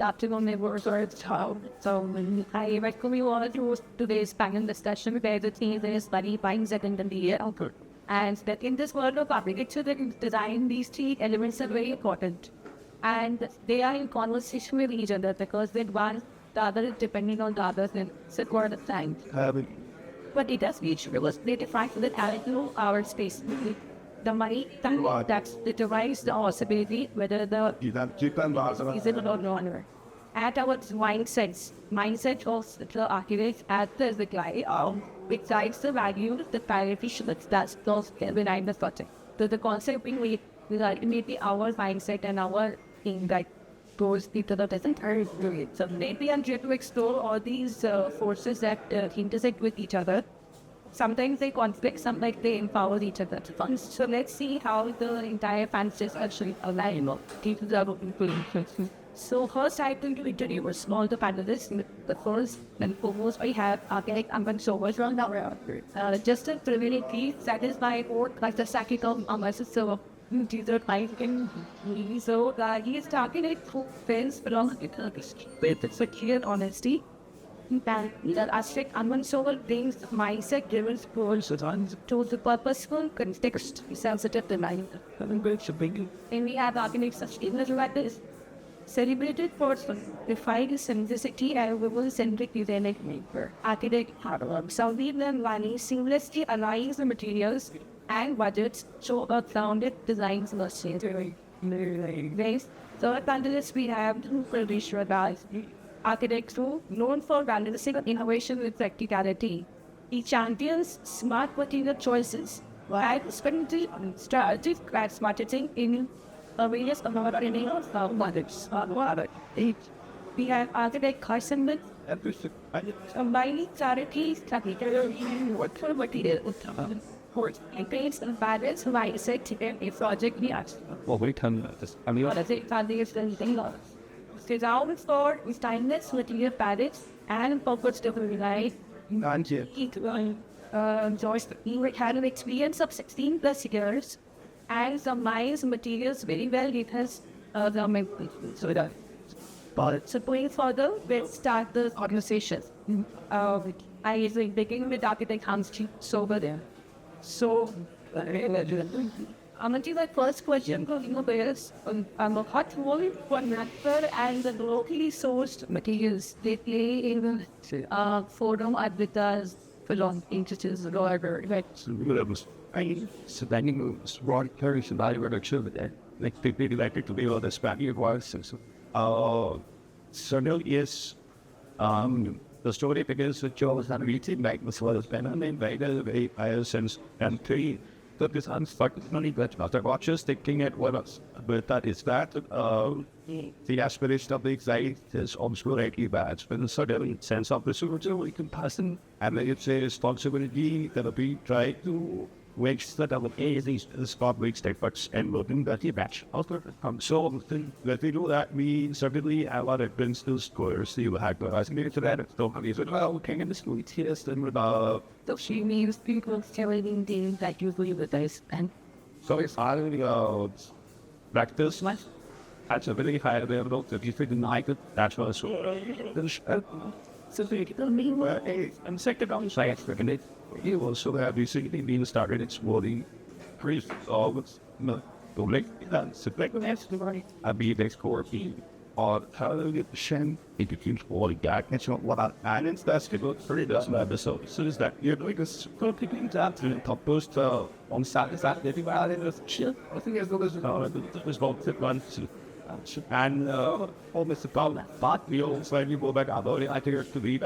afternoon, neighbors, or so I welcome you all to today's panel discussion where the theme is money, mindset, and the year. And that in this world of architecture, the design, these three elements are very important. And they are in conversation with each other because then one, the other is depending on the other and support the time. But it does reach because they define the character of our space. The money that determines the possibility whether the is it or not. At our mindset of the architect at the guy, besides the value, the priority that's those behind the project. So the concept being we ultimately our mindset and our thing that goes into the present. So lately I'm trying to explore all these forces that intersect with each other. Sometimes they conflict, sometimes they empower each other. So let's see how the entire fantasy is actually aligned. So first I think to introduce all the panelists. The first and foremost we have architect Aman from just a preliminary that is my own like the psychic of Aman. So he is targeted for fans from with clear honesty. And the aspect Aman Sohal brings mindset driven goals to the purposeful context sensitive to mind. And we have architects such as this celebrated for refined simplicity and women-centric design maker. Architect Samdeep Nandwani seamlessly aligns the materials and budgets to a grounded design philosophy. Third panelist we have Sarveshwarlal, architect who known for balancing innovation with practicality. He champions smart material choices while spending strategic grants marketing in various models. We have architect Harsimran, combining clarity, for material and paints and balance mindset in a project we ask. Well, we can just, I mean, Design for with timeless material palettes and purpose to rely. Josh, he had an experience of 16 plus years and combines materials very well. It has so going further, we'll start the conversation. I usually begin with architect Hamsti over there. So, Amanji, my first question is on the hot roll for natural and the locally sourced materials they play in the forum Advaita's belonging to his lawyer. so then you move, broad carries the value reduction with that. Like, they like it to be all the Spaniard was. So no, yes, the story begins with Joe was not meeting like as well as Ben. I mean, very higher sense and three. That is unfortunately but after watchers thinking at what else. But that is that the aspiration of the anxiety is also rightly bad. But a certain sense of responsibility comparison and then it's a responsibility that we try to waste that of these stop waste efforts and looking at the batch. So when we do that, we certainly have our references scores. You have to ask me to that. So we said, well, okay, in the school test and So she means people telling things that usually with this and so it's hard practice. That's a very high level. If you deny it, that's what so they tell me and second on science, you also have recently been started exploring priests of the lake and subject. I be next core or how to get the shen into control back and so what and it's that's good pretty does matter so is that you're doing this picking that to the top post on Saturday everybody is shit. I think as well as was both one and almost about that. But we also go back about it. I think it's to be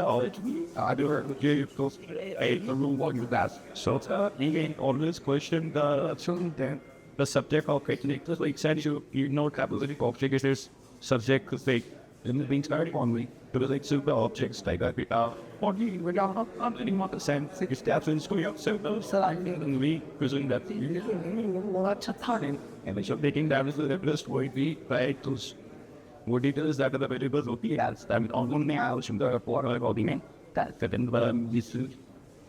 I do her because the room what you that. So again on this question the subject of technique like said you know capability object is this subject to say in the being started on me to like super objects like that or we got any more percent it's definitely going up so and we presume that what a time and so taking that is the best way be right to what details that are available will be as I'm on now from the water body that in this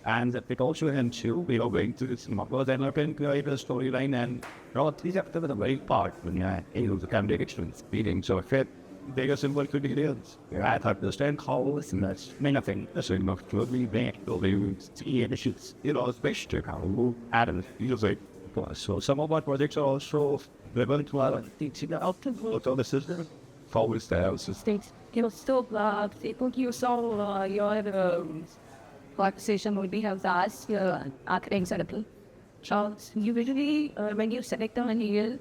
and it also ensure we are going to this model then open create a storyline and all these after the very part when you're able to come to experience speeding so if it They are simple criteria. I understand how it's much anything. That's enough to be back to the issues. You know, especially how you add music. So some of our projects are also relevant to our teaching out to the system. Forward styles. States. So, I think you saw your conversation would be have asked architect circle. So, usually when you select a material,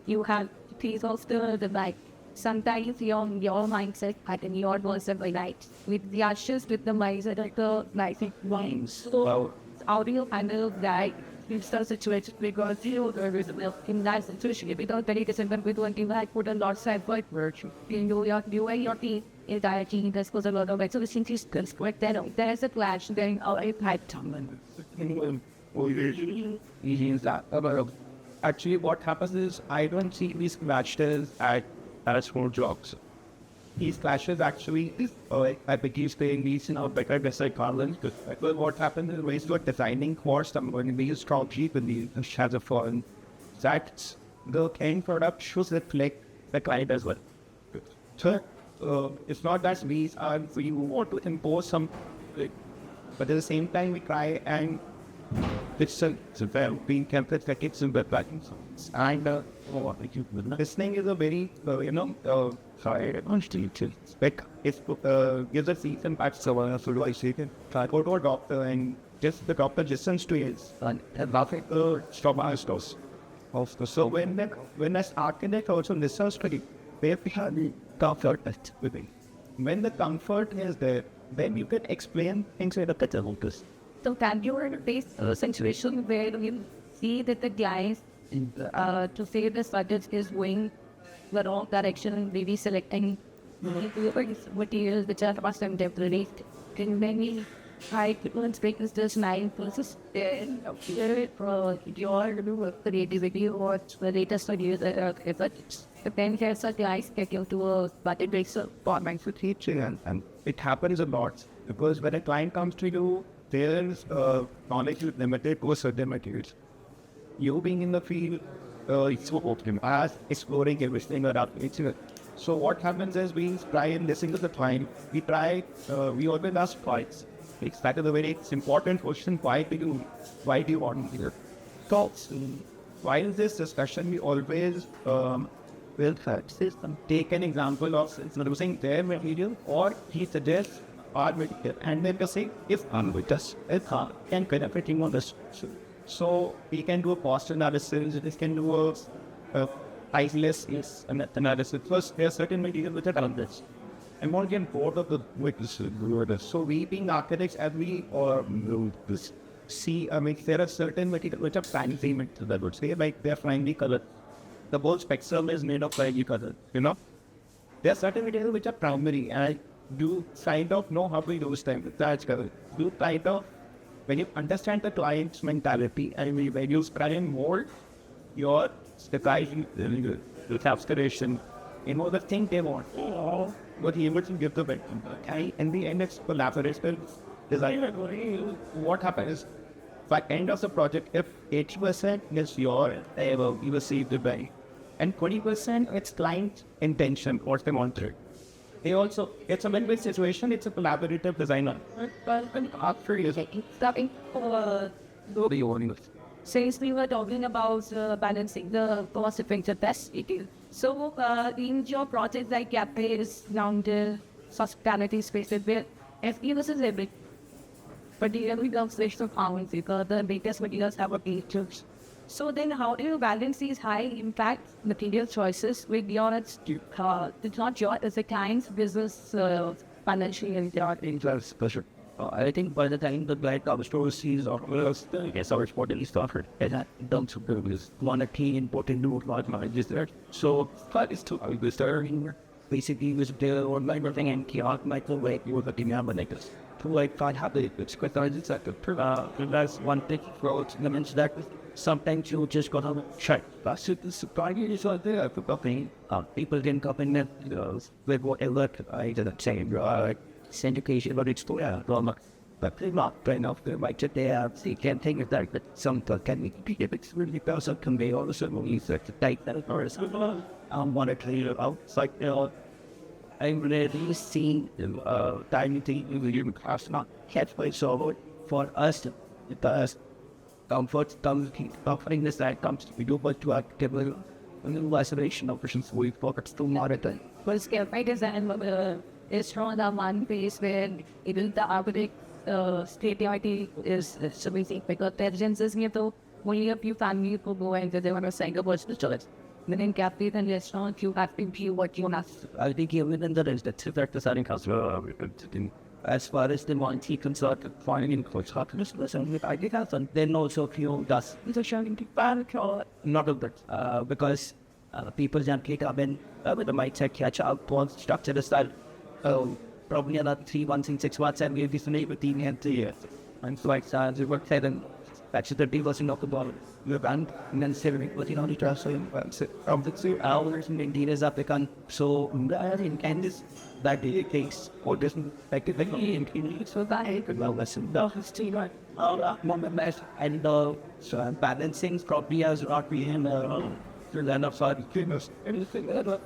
you have piece of the like. Sometimes your mindset and your person by light with the ashes with the mindset of the lighting wines. So how do you handle that in such situation because you are in that situation without very disciplined with one thing like put a lot of effort in you and your team entire team this goes a lot of so the thing is correct then there's a clash then I've had time. Actually, what happens is I don't see these clashes as small jobs. These clashes actually, I begin saying these in our better best Carlin. But what happens is when you're designing for someone, these strong people, these has a fun, that the end product should reflect the client as well. So it's not that we want to impose some, but at the same time we try and it's a being empathetic and web buttons. And listening is a very, sorry, I don't need to spec. It gives a season back so do I say it? Go to a doctor and just the doctor listens to his stop our stores. So when an architect also listens to it, they feel comfort with it. When the comfort is there, then you can explain things in a better focus. So can you face a situation where you see that the client to say this budget is going the wrong direction, maybe selecting materials which are custom temporary, and then we try to speak this just 9 versus your creativity or the latest ideas but then there's a guys get you to a budget based format for teaching and it happens a lot because when a client comes to you, there's knowledge is limited to a certain materials. You being in the field, it's so optimized, exploring everything around it. So what happens is we try and listen to the client. We always ask twice. That is a very important question. Why do you want to hear? So while this discussion, we always will take an example of using their material or he suggests our material and then we say if with us can benefiting on this. So we can do a cost analysis, we can do a priceless analysis. First, there are certain materials which are done this. I'm not getting bored of the so we being architects as we see, there are certain materials which are fancy materials, I would say, like they're finely colored. The whole spectrum is made of finely colored, There are certain materials which are primary and you kind of know how to use them. That's good. You kind of, when you understand the client's mentality and when you try and mold your aspiration, the thing they want, but he able to give the bit. In the end, it's collaborative design. What happens by end of the project, if 80% is your, you receive the buy, and 20% it's client intention, what they wanted. They also, it's a win-win situation, it's a collaborative designer. But after you stopping since we were talking about balancing the cost effectiveness, so in your project like cafes, lounges, hospitality spaces where FPUs is everything, particularly the special pounds because the latest materials have a features. So then how do you balance these high impact material choices with your, it's not your, it's the client's business financial interest? I think by the time the client comes to sees or our sport is offered, and don't suppose quantity important to what knowledge is there. So that is to basically was the online thing and kiosk microwave you were looking at like this. To like find how it's quite that's one thing for elements that sometimes you just gotta check. That's it. The supply is out there for nothing. People can come in with whatever I didn't say. Syndication, but it's but they're not trained off the right to there. They can't think of that, but some can be if it's really person can be all of a sudden you to take that or want to clear it out. It's like I've rarely seen tiny thing in the human class not carefully solved for us. Because comfort comes, comforting this that comes to do, but to actively isolation operations we focus to monitor. Well, scale by design is from the one place where even the Arabic state is so basic because intelligence is near to only a few families who go and they want to send a person to church. Then in cafes and restaurants, you have to be what you have. I think even in the residential that the setting has as far as the Monty concerned, finding in close listen, I did have some. Then also few does. It's a showing to panic or not of that because people generally come in with the mindset catch up on structure the style. Probably another 3 months in 6 months and we'll be finished with the end 3 years. And so like we work 7. Actually, 30% of the ball we banned, and then 70% on the transfer. From the 2 hours, maintenance have become so intense that it takes or doesn't effectively increase. So that I could well listen. The history, right? And so balancing probably has not been to land of side goodness. Everything that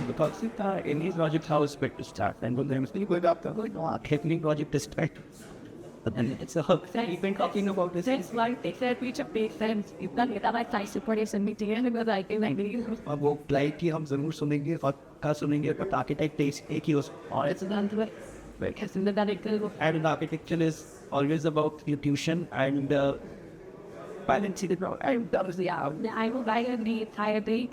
because in his logic, how is expected to start. And when they must be good up the technique logic to start. And it's a hook that you've been talking about this. It's like they said, which makes sense. You've done it like I support us and meeting and because I can like वो light की हम जरूर सुनेंगे और का सुनेंगे but architect is एक ही उस और it's done to it. Because in the director and architecture is always about intuition and balancing it out. I will write the entire thing.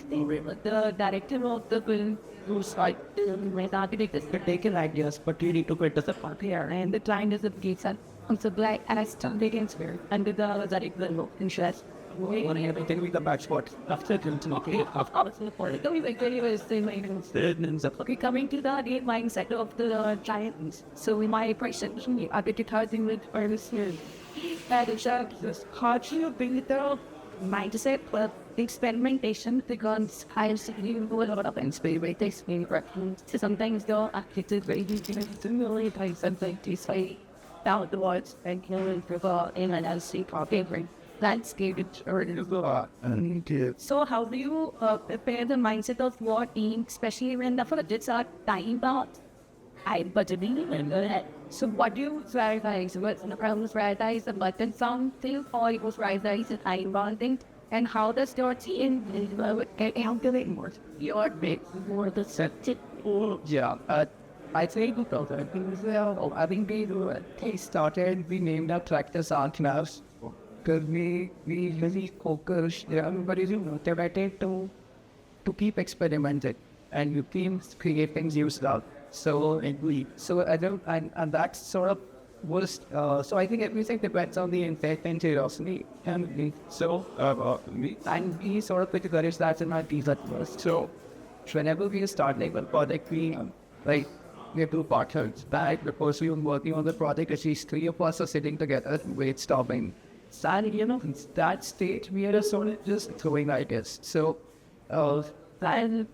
The director of the film who's like the architect is Taken ideas, but you need to put the part here and the client is the gates and so black and I still take spirit under the director interest. When everything with the back spot after continuity of Okay, coming to the main mindset of the clients. So in my question, I bet you starting with first year. That is this hardly a big mindset, but experimentation because I do a lot of experimentation. So sometimes though, it's very really like something to say outdoors and killing for in an LC favorite. That's scary. So how do you prepare the mindset of your team, especially when the budgets are time bound? I budgeting. So what do you prioritize? What's the problem? Prioritize the budget something or you prioritize the time bounding? And how does your team calculate more? Your big more the set. Yeah. I think I think they started, we named our practice art labs because we really focus, everybody's motivated to keep experimenting and you keep creating new stuff. So I don't, and that sort of was, so I think everything depends on the intent and curiosity. And we sort of put the courage that's in our teeth at first. So whenever we start like a project, we have 2 partners, right? Because we were working on the project, at least 3 of us are sitting together, brainstorming. And in that stage, we are sort of just throwing ideas. So, and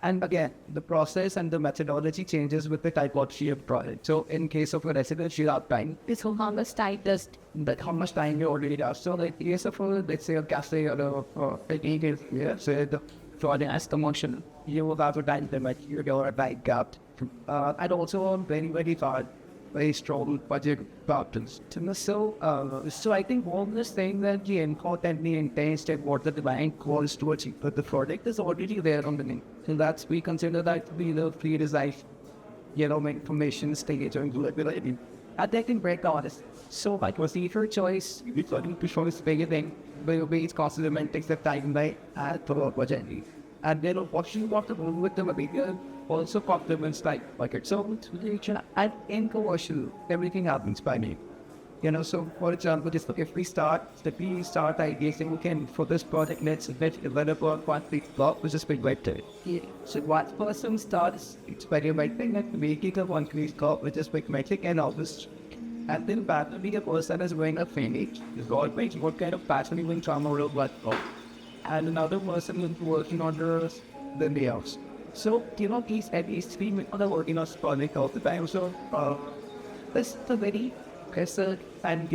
again, the process and the methodology changes with the typology of project. So, in case of a residential art time, it's how much time does that how much time you already have. So, like, case of let's say a cafe or a detail, so the project has commercial, you will have to time them at your right gap. And also very, very hard, very strong budget patterns. So I think all this thing that the important, the intent, and what the demand calls to achieve, but the product is already there on the name. So that's, we consider that to be the pre-design, information stage and reliability. And they can break all this. So like was the first choice, it's like to show this bigger thing, but it's cost element takes the time by at the budget. And then what you want to do with the material also complements like it. So and in commercial, everything happens by me. So for example, just if we start idea saying, okay, for this project, let's develop a one-piece block, which is big vector. So one person starts experimenting and making a one-piece block, which is big metric and obvious. And then parallelly, a person is going a finish. God makes what kind of pattern you will trauma or what. And another person is working on the layouts. So, these at least 3 people are working on project all the time. So, this is a very pressure and,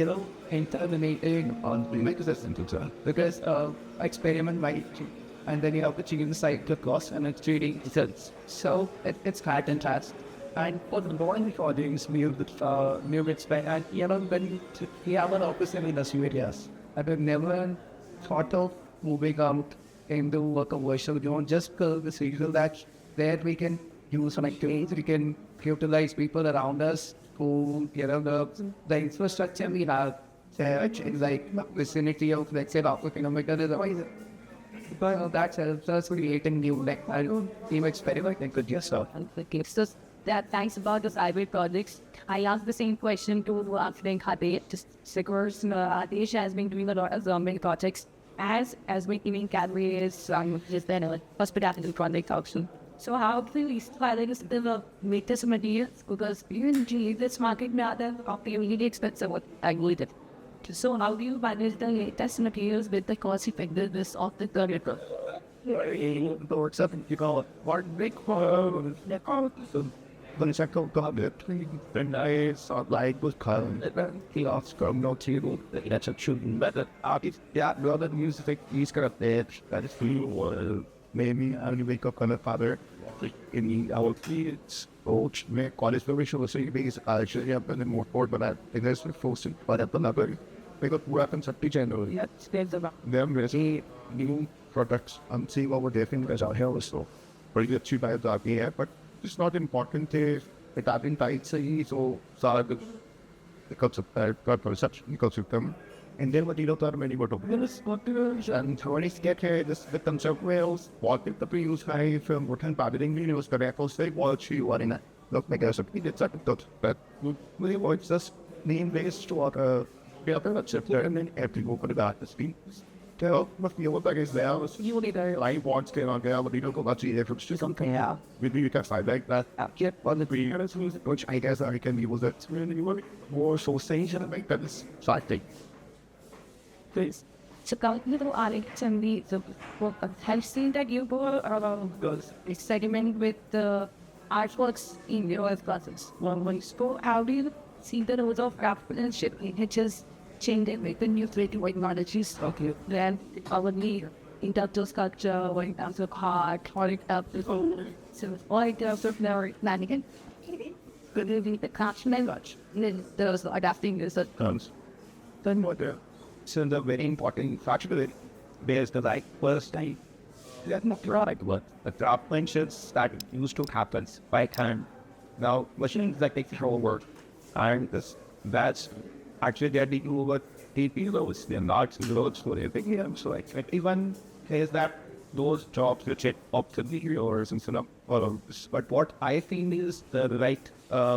interminating on the existence because experiment might and then you have to change the cycle cost and it's really results. So it's quite interesting. And for the more audience, new bits, and when we have an office in industry areas, I have never thought of moving out into a commercial zone just because the reason that there we can use some activities, we can utilize people around us who, the infrastructure we have in like vicinity of, let's say, 1/2 kilometer is always. But that helps us creating new team experiment with yourself. Okay, so that thanks about the cyber projects. I asked the same question to Adesh. Just because Adesh has been doing a lot of government projects as we even carriers just then a hospitality project also. So how do we start the latest materials? Because usually this market now are really expensive. I believe it. So how do you manage the latest materials with the cost effectiveness of the target? Or something you call it part big the second comment, then I thought like was called he lost from no table that's a shooting method. Yeah, rather than use these kind of edge that is for maybe I will wake up on a father in our kids coach make college professional so you base actually have been more forward but I think that's forcing but at the level because weapons are generally Yeah, it's about them really new products and see what we're different as our health so pretty good to buy the idea but it's not important if it having tight say so the concept because of them and then what you don't have many more and when it's get here this with them so whales what if the previous high film what can padding videos the records they watch you what in it look like there's a bit second thought but we watch this name based to what we have to accept there and then every go for the back the speed tell what feel what is there you will be there. live watch get on there but you don't go much either from something Yeah. with you can find like that get on the green which I guess I can use it really more sensation make that is exciting. Please. So currently the Alex and the have seen that you were experiment with the artworks in your classes. So how do you see the roles of craftsmanship which is changing with the new creative technologies? Okay. Then probably in terms of sculpture or in terms of art or in terms of or in terms of their planning. The craftsman those adapting this Then what so the very important factor there's the like first time that's not right but the craftsmanship that used to happen by hand now machines that take control work and that's actually they're taking over TPOs they're not loads for everything so like everyone says that those jobs which are obsolete or something of but what I think is the right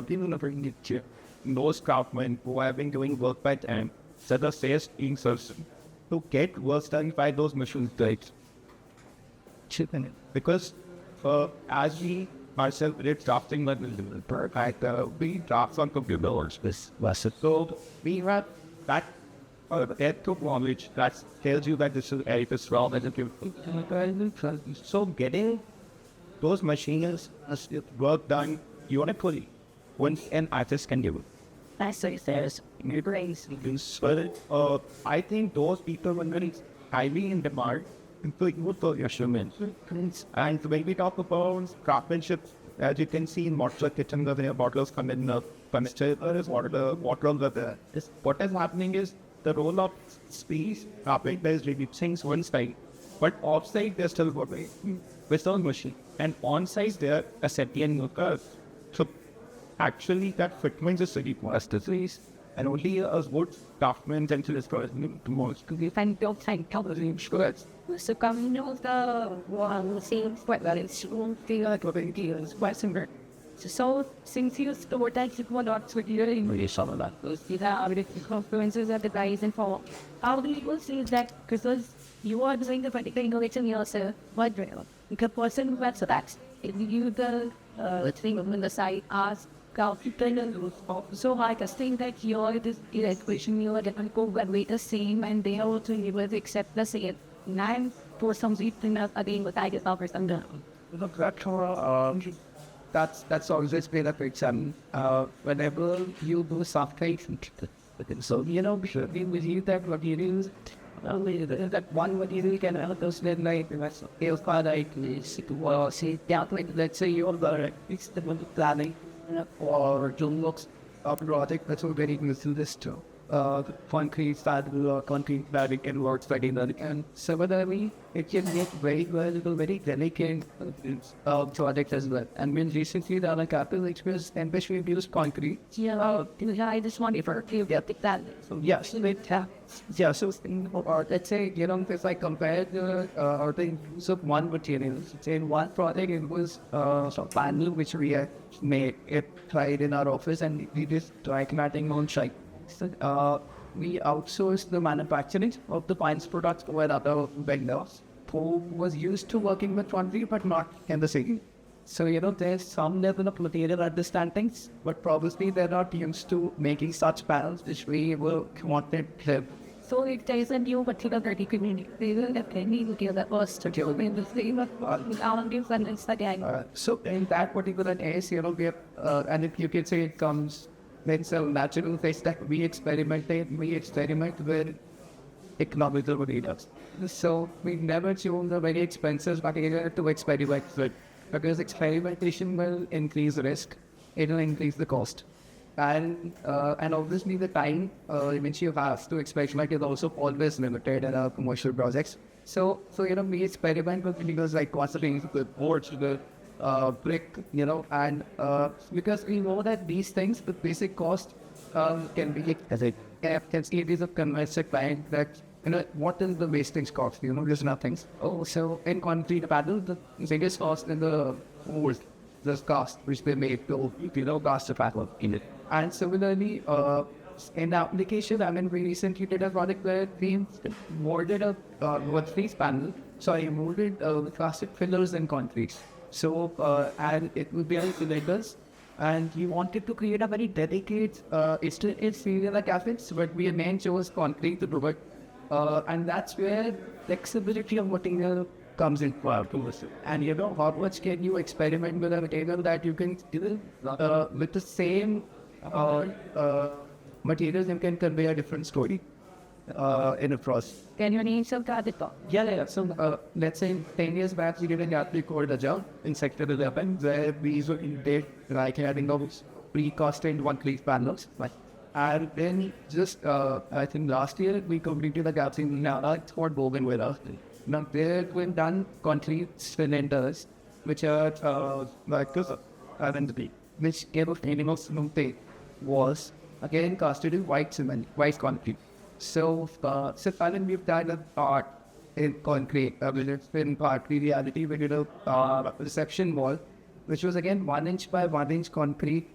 people of India those craftsmen who have been doing work by time set a face in person to get work done by those machines right because as we myself did drafting but we draft on computers this was it so we have that to knowledge that tells you that this is edifice wrong so getting those machines work done uniquely when an artist can do it. That's so there's new brains. But I think those people were very highly in demand into youthful instruments. And when we talk about craftsmanship, as you can see in modular kitchen, the bottles come in furniture, there is water are there. What is happening is the role of space happening, there is reducing one side, but offside they're still working with the machine. And on side they're a sentient worker. So actually that fitment is very disease and only a good craftsman can this person to most We find don't find coloring shirts. So coming of the same quite well in school the Western. So since you stored that one or two years in really some of that these are the influences of the guys and for how do you see that because you are doing the particular innovation yourself what real the person who has that if you the thing on the side ask so I just think that you're this equation you're different go weight the same and they also able to accept the same. And for some reason again with I guess offers under That's always been a big whenever you do software so we believe that materials That one material can help us with like sales product, say down like let's say you're the planning or to looks of project that's very listen this to concrete that concrete that it can work very well. And similarly it can get very valuable, very delicate project as well. And when recently the other capital experience and which we've used concrete. I just want to get that. So yes, yeah. So or let's say if I compare the or the use of one material, say in one project it was some panel which we had made it tried in our office and we just tried matting on site. So, we outsourced the manufacturing of the pines products with other vendors who was used to working with concrete but not in the city. So, there's some level of material understandings, but probably they're not used to making such panels which we will wanted to. So if there is a new material that you community, they will definitely look at the first to in the same and again. So in that particular case, we have, and if you can say it comes, it's a natural phase that we experiment with economical materials. So we never choose a very expensive material to experiment with, because experimentation will increase risk, it will increase the cost. And obviously the time which you have to experiment is also always limited in our commercial projects. So we experiment with materials like concentrating the boards, the brick, and because we know that these things, the basic cost can be as it can see these of conventional client that what is the wastage cost? There's nothing. Oh, so in concrete panel, the biggest cost in the wood, the cost which they made to cost of panel in it. And similarly, in the application, we recently did a project where we molded a wood-face panel. So I molded plastic fillers in concrete. So, and it would be cylinders. And he wanted to create a very delicate, it's like acids, but we again chose concrete to do it. And that's where flexibility of material comes in. And how much can you experiment with a material that you can still, with the same materials, you can convey a different story in a process. Can you name some target? Yeah. So let's say 10 years back, we did a gap called Agile in Sector 11, where we did like having those pre-costed one-click panels. And then just, I think last year, we completed the gaps in now it's called Bogan with us. Now there we've done concrete cylinders, which are like this identity, which gave a feeling of smooth was again casted in white cement, white concrete. So finally we've done a part in concrete, it's been partly reality. We did a reception wall, which was again 1 inch by 1 inch concrete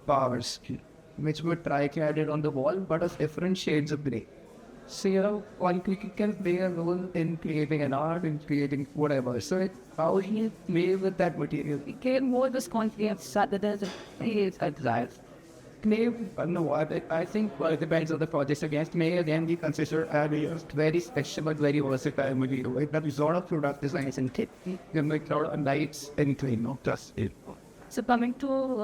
bars, which were tri-cladded on the wall, but of different shades of grey. So concrete can play a role in creating an art, in creating whatever. So it's how he play with that material. It can more this concept rather than No, I think it depends on the project. Against may again be considered a very special but very versatile material. Right? There is a lot of product designs and tip. You can make a lot of lights and clean, not just it. So coming to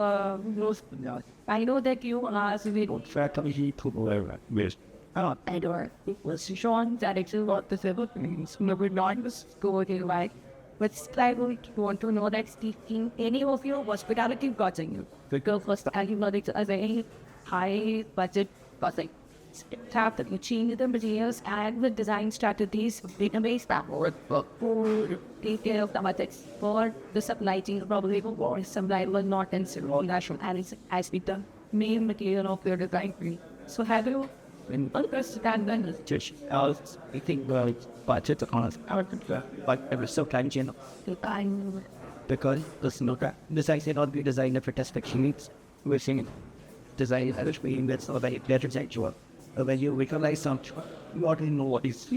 I know that you are Faculty to learn with. Edward, it was shown that it's what the several things never not was going right. But I would want to know that speaking any of your hospitality project, because first antibiotics as a high budget project. Have to change the materials and the design strategies, database for detail of the methods for the supply chain, probably for supply was not in national as with the main material of their design. So have you understand then Just I think budget on but it was so kind, because this I say not be designed for test techniques. We're seeing design as being that's so very better sexual. When you recognize something, you already know what is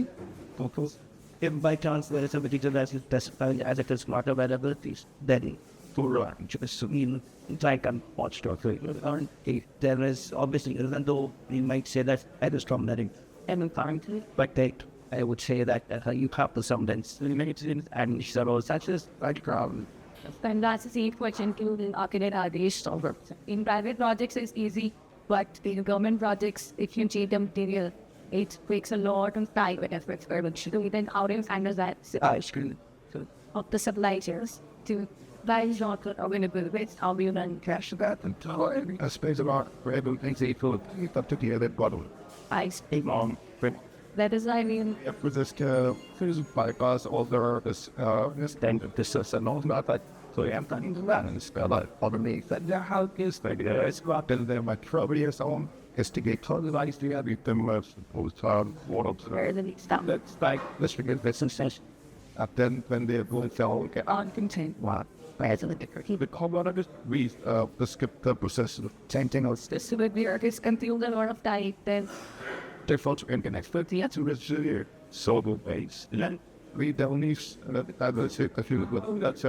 focus. If by chance there is a particular that is specified as it is not availabilities, then for just mean like an watch there is obviously, even though you might say that it is from letting but I would say that you have the substance and several such as background. And that's the same question to the architect Adesh. In private projects, it's easy, but in government projects, if you change the material, it takes a lot of time and effort for which to do it. And how do you handle that of the supply chains to buy not available with how you then Cash that and time. I suppose about for everything they could up to the other bottle. I Big long. that is I mean With this bypass all this thing this is and all that. So I'm planning to that and spell that underneath. And how is that? It's got in there my trouble or so on. Is to get totalized the other them post water. where the next step That's like this because this is and then when they're going to sell get on content. what? Keep The common just we the skip the process of changing out this so that we are consumed a lot of time then different and connected. The answer is so good base. And then we don't need that was it a few that's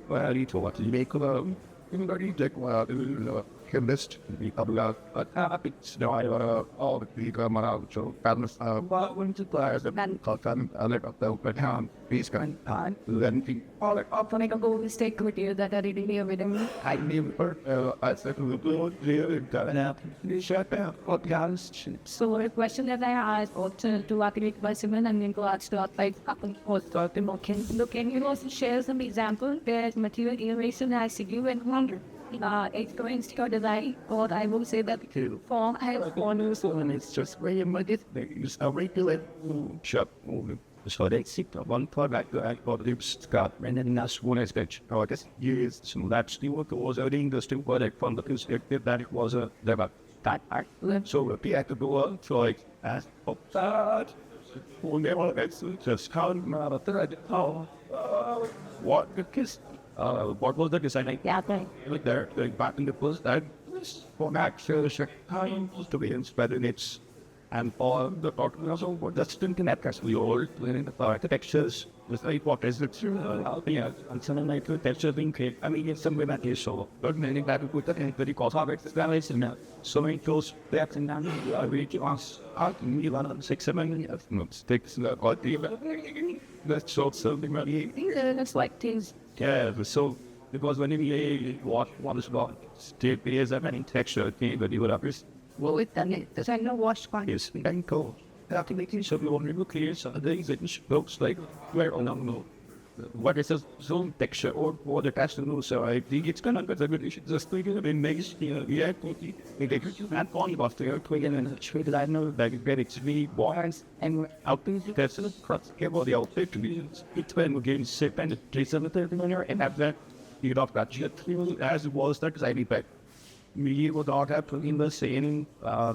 well I need to what you make everybody take chemist we about it's no I all the people come out so balance what when to players the man called other of the open hand peace kind time then all the often I can go mistake with you that I really with him. I never I said to the blue you shut down podcast. So a question that I asked to academic Harsimran and then go ask to like can you also share some examples where material innovation has you and wonder? It's going to design, but I will say that form I have corners And it's just very much it's a regular shop. So they see the one product that I got Scott and then that's one aspect. I guess years so that's the what was a interesting product from the perspective that it was a develop that art. So we had to go on so like as of that. Well, it's just how what the kiss. What was the design? yeah, okay. Like there, like back in the first that for actually time to be inspired its and all the talking also what that's still connect as we all learning the architectures with like what is it yeah and some like the texture being created. I mean it's somewhere that is so but many that we put that in very cost of it's in so many close back and down we to us out in 1 6 7 sticks or that's so something really It's like things. yeah, so because when you watch what is about state is a many texture thing that you would have Well, with the design no wash quite. is and cool. After making sure you want to clear some of the things that looks like where on no what is a zone texture or what it has to do. So I think it's kind of good. You should just think of it makes yeah, and point about the earthquake and trade that I know that it's really bonds and out that's a cross cable the outfit to be it's when we get sick and trace everything on your and have that you don't got jet as it was that design back. We would not have put in the same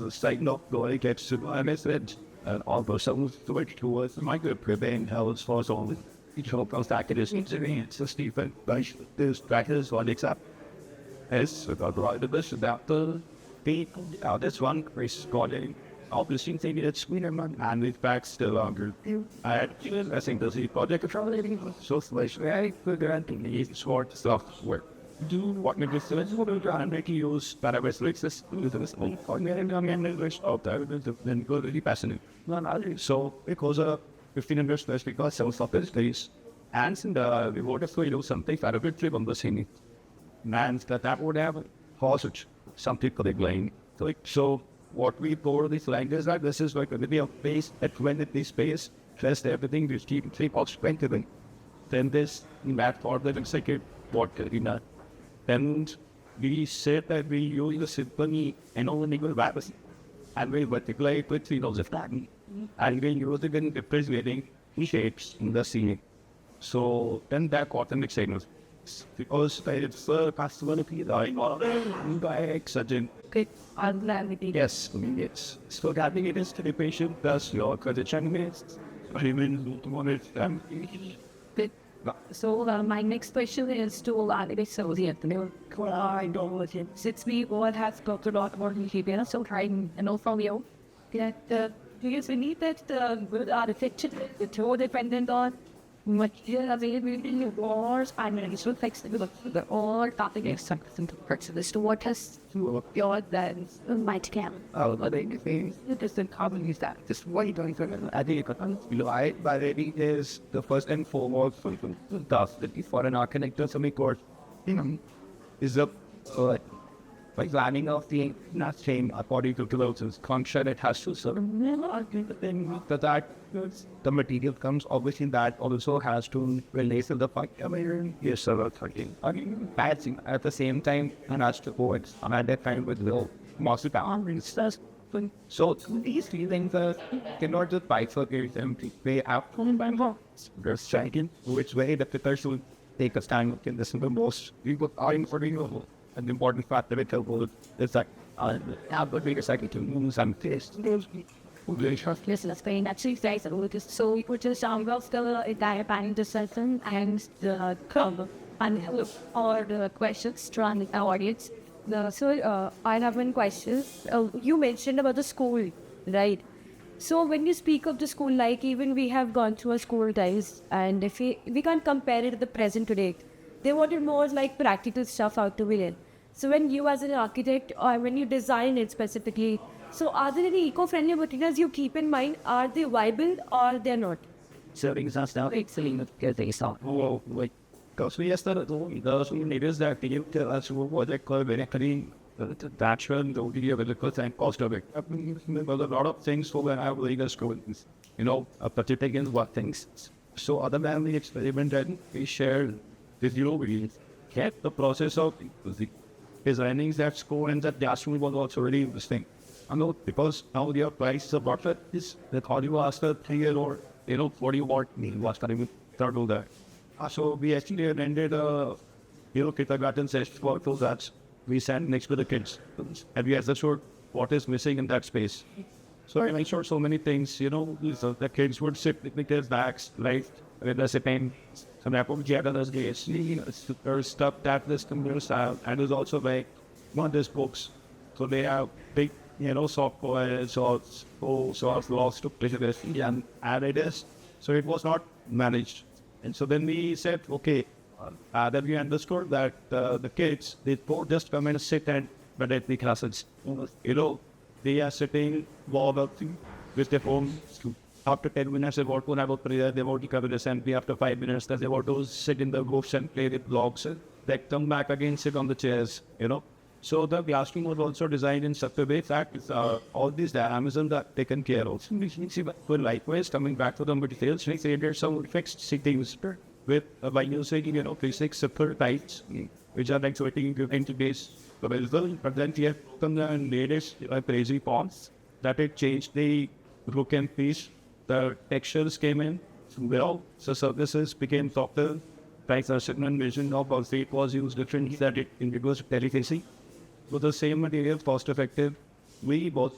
side of going gets to I said and all those some switch towards my good prevent health for all each of those actors it's a Stephen Bush this practice one except as about right of this about the beat this one Chris Gordon obviously thing it's Wienerman and in fact still longer I think the project control so very good and it's short software do what we just said what we're trying to use but I was like this then go really passionate so because 15 years less because some of these days and we would have to do something for a bit trip on the scene and that would have caused some people they blame so what we pour this language is that this is like a video of base at when it is space first everything is keep 3 parts strengthening then this in that for the second what can be done and we said that we use the symphony and only equal values and we multiply it with 3 of flag and we use it in representing shapes in the scene. So then that got them excited because it's a possibility by surgeon. Okay, I'm glad we did. Yes, yes. So that it is to the patient, thus your condition is even want it. Good. So my next question is to Adesh. So I don't know since we all have talked a lot more behavior, so trying and know from you that do you believe that the good architecture is too dependent on material availability or financial flexibility? The all topic is something to purchase. So what has your then might can? I think it doesn't common is that just what you don't I think but I think is the first and foremost task that for an architect or something course is a by planning of the not same according to clothes function, it has to serve. That the material comes obviously that also has to relate to the function. Yes, sir. I mean, passing at the same time and has to go at that time with the master boundaries. So these three things cannot just bifurcate them. They have to they're striking which way the fitter should take a stand in this is the most people are in for renewable. An important factor it is that have a bigger cycle to use and taste. Yes, that's very actually nice. So we put the sound of the entire panel discussion and the panel or the questions from the audience. So I have one question. You mentioned about the school, right? So when you speak of the school, like even we have gone through a school days, and if we can't compare it to the present today, they wanted more like practical stuff out to be in. So when you as an architect or when you design it specifically, so are there any eco-friendly materials you keep in mind? Are they viable or they're not? Serving us now, excellent because they saw. Oh, like, because we started doing those leaders that give to us what they call very natural, the available and cost of it. There's a lot of things for when I have legal students, particularly in what things. So other than the experiment that we shared with you, we kept the process of the designing that school and that classroom was also really interesting. Because now their price of what is that how do you ask a 3-year-old, what do you want me? What's going to turtle that? So we actually attended kindergarten session for that. We sat next to the kids and we understood what is missing in that space. So I made sure so many things, the kids would sit with their backs, right? With the sipping, some apple jet on those days, there's stuff that this computer style, and there's also like one of these books. So they have big, software, so lost to pleasure this and added this. So it was not managed. And so then we said, okay, then we understood that the kids, they don't just come and sit and but at the classes. They are sitting warm up with their phone. After 10 minutes, they want to have a prayer, they want to cover the assembly. After 5 minutes, they want to sit in the groups and play with blocks. They come back again, sit on the chairs, So the classroom was also designed in such a way that all these dynamisms are taken care of. But likewise, coming back to the materials, we created some fixed settings with by using basic simple types, which are like sweating into base available. But then we have taken the latest crazy fonts that it changed the look and feel. The textures came in well, so surfaces became softer. Like the Harsimran vision of our state was used differently, that it was delicacy. With the same material, cost effective, we both.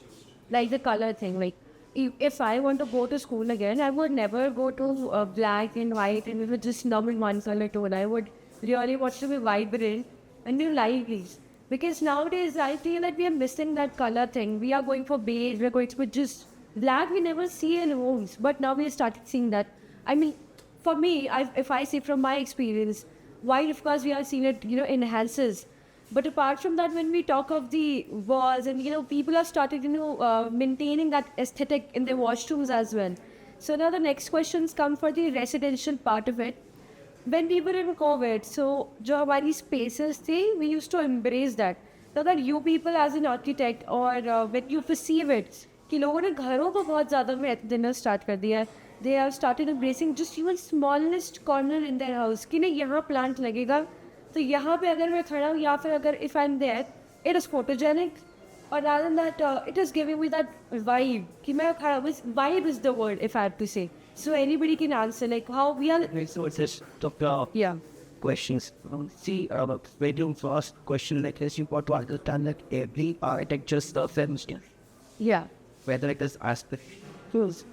Like the color thing, like if I want to go to school again, I would never go to black and white and we would just numb in one color tone. I would really want to be vibrant and be lively. Because nowadays I feel that we are missing that color thing. We are going for beige, we're going to just black we never see in homes, but now we started seeing that. I mean, for me, if I say from my experience, white of course we are seeing it, enhances. But apart from that, when we talk of the walls and, people are starting, maintaining that aesthetic in their washrooms as well. So now the next questions come for the residential part of it. When we were in COVID, so जो हमारी spaces थे, we used to embrace that. Now that you people as an architect or when you perceive it, कि लोगों ने घरों को बहुत ज़्यादा महत्व देना स्टार्ट कर दिया है. They have started embracing just even smallest corner in their house कि नहीं यहाँ plant लगेगा तो यहाँ पे अगर मैं खड़ा हूँ या फिर अगर if I'm there, it is photogenic or rather than that it is giving me that vibe कि मैं खड़ा हूँ. Vibe is the word if I have to say. So anybody can answer like how we are. So it's just Dr. Questions. See, when you first question like this, you got to understand that every architecture stuff and Yeah. whether it is aspect,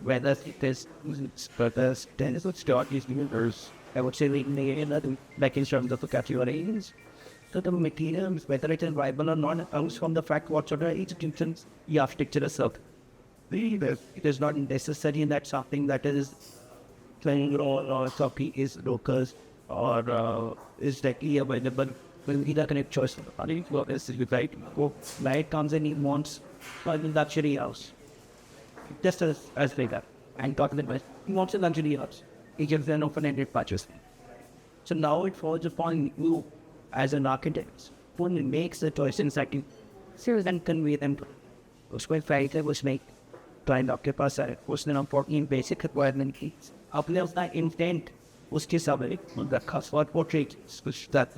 whether it is purpose, then it's start is universe. I would say like in terms of the categories. So the materials, whether it is viable or not, comes from the fact what sort of institutions the architecture is served. It is not necessary that something that is playing or copy is local or is directly available will be the correct choice. Right? Light comes and he wants a luxury house. Just as like that. And talking about he wants a luxury house. He gives an open-ended purchase. So now it falls upon you as an architect one makes the choices that you and convey them to. उसको फायदा उसमें client आपके पास आए उसने ना fourteen basic requirement की आपने अपना इंटेंट उसके सामने रखा for portrait that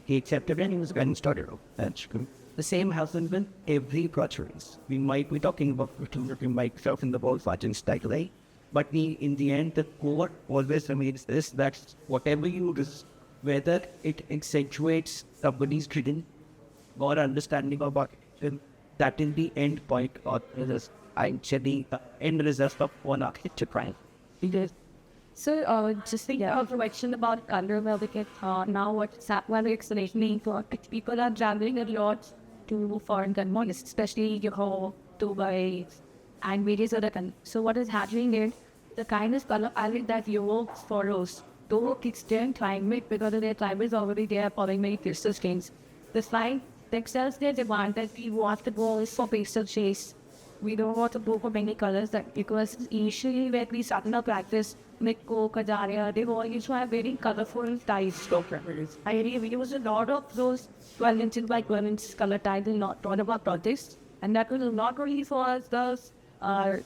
he accepted and he was getting started. That's good. The same happens with every project. We might be talking about we might self in the ball fighting style, right? But in the end, the core always remains this: that whatever you do, whether it accentuates somebody's dream or understanding about it, that is the end point or is actually the end result of one architecture prime. Because so, just thinking of the question about color melting, now what's happening explaining for people are traveling a lot to foreign countries, especially Dubai and various other countries. So what is happening is the kind of color palette that Europe follows, though it's their climate, because of their climate is already there following many pastel shades. The slide themselves they demand that we want to go for pastel shades. We don't want to go for many colors that because initially when we started our practice, Mikko, Kajaria, they all used to have very colorful ties. I really use a lot of those 12 inches by 12 inches color ties in lot of our projects. And that was not only for the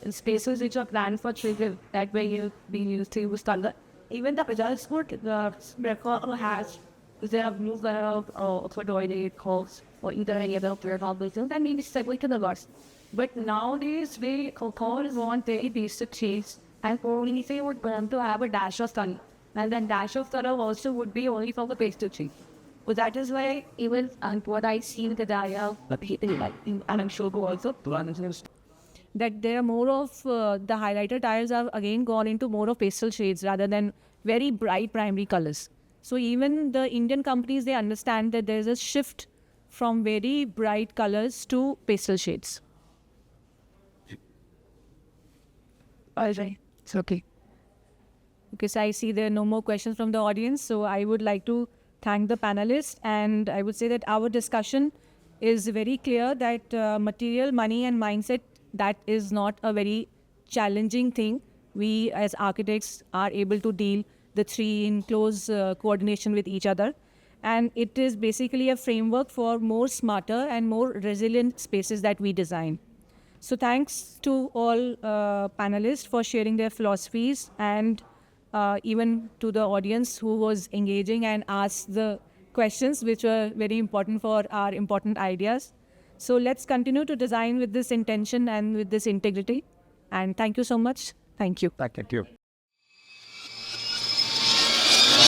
spaces which are planned for children, that way being used to use color. Even the Kajaria sport, the record has, they have blue color for doinated calls or either any other third business, and maybe separate to the lots. But nowadays, we always want very basic shades, and only if we would want to have a dash of color. And then dash of color also would be only for the pastel shade. So that is why even what I see in the Kajaria, and I'm sure go also, that there are more of the highlighter tiles have again gone into more of pastel shades rather than very bright primary colors. So even the Indian companies, they understand that there's a shift from very bright colors to pastel shades. Alright, it's okay. Okay, so I see there are no more questions from the audience. So I would like to thank the panelists, and I would say that our discussion is very clear that material, money and mindset, that is not a very challenging thing. We as architects are able to deal the three in close coordination with each other. And it is basically a framework for more smarter and more resilient spaces that we design. So thanks to all panelists for sharing their philosophies, and even to the audience who was engaging and asked the questions which were very important for our important ideas. So let's continue to design with this intention and with this integrity. And thank you so much. Thank you. Thank you.